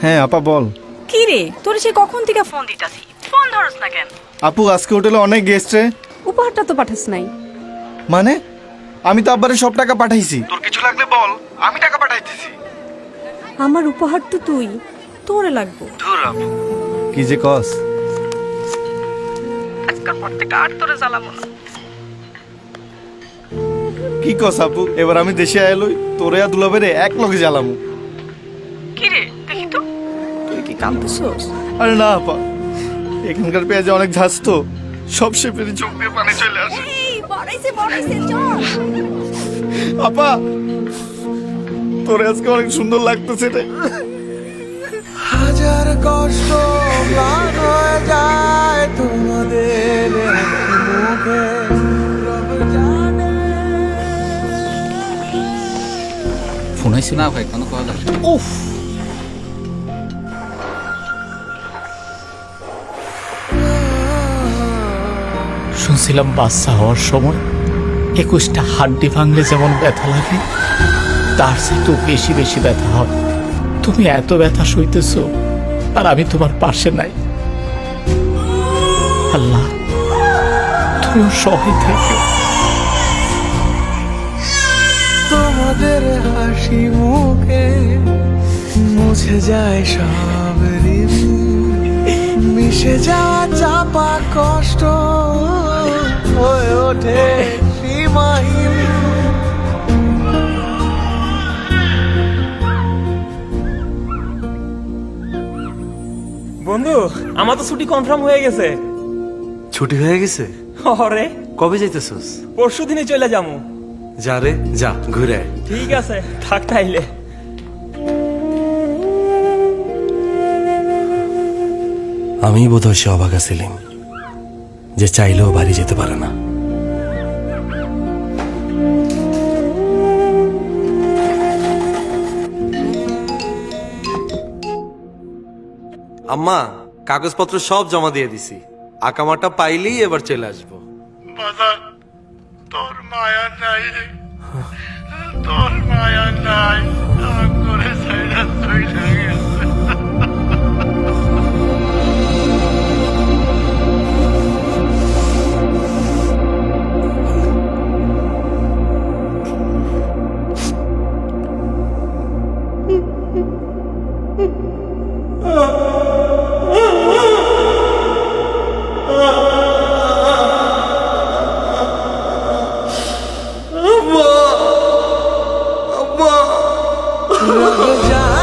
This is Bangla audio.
হ্যাঁ আপা বল। কি রে, তোর সে কখন থেকে ফোন দিতাছি, ফোন ধরস না কেন? আপু আজকে হোটেলে অনেক গেস্ট রে। উপহারটা তো পাঠাস নাই। মানে আমি তো আব্বারে সব টাকা পাঠাইছি। তোর কিছু লাগলে বল, আমি টাকা পাঠাইতেছি। আমার উপহার তো তুই, তোরে লাগবো। ধুর আপু, কি যে কস। আজকাল পর থেকে আর তোরে জ্বালাবো না। কি কস আপু, এবার আমি দেশে আইলই তোরে আর দুলাবেরে এক লগে জ্বালামু। কি রে দেখি তো, তুই কি কাঁদতেছস? আরে না আপা, এখানকার পেঁয়াজে অনেক ঝাঁজ তো, সব শেপেরই চোখ দিয়ে পানি চলে আসে। এই বড়াইছে চল। আপা তোরে আজকে অনেক সুন্দর লাগতেছে রে। হাজার কষ্ট ম্লান হয়ে যায় তোমাদের মুখে, রব জানে। ফোন আইছে না ভাই, কোনো কথা। উফ, শুনছিলাম বাচ্চা হওয়ার সময় 21টা হাড্ডি ভাঙলে যেমন ব্যথা লাগে, তার চেয়ে বেশি বেশি ব্যথা হয়। তুমি এত ব্যথা সইতেছ আর আমি তোমার পাশে নাই। আল্লাহ তুমিও সহায় থেকে। তোমাদের হাসি মুখে মুছে যায় সব ঋণ, মিশে যাওয়া চাপা কষ্ট হয়ে ওঠে সীমাহীন। বন্ধু, আমার তো ছুটি কনফার্ম হয়ে গেছে। ছুটি হয়ে গেছে? অরে কবে যাইতেছস? পরশু দিনই চলে যাবো। যা রে যা, ঘুরে আয়। ঠিক আছে, থাক তাইলে। আমি বোধহয় সে অভাগা ছিলাম যে চাইলেও বাড়ি যেতে পারে না। আম্মা, কাগজপত্র সব জমা দিয়ে দিছি। আকামাটা পাইলেই এবার চলে আসবো। তোর মায়া নাই রে, তোর মায়া নাই, রাগ করে সাইডা তুই লাগে। रब जाने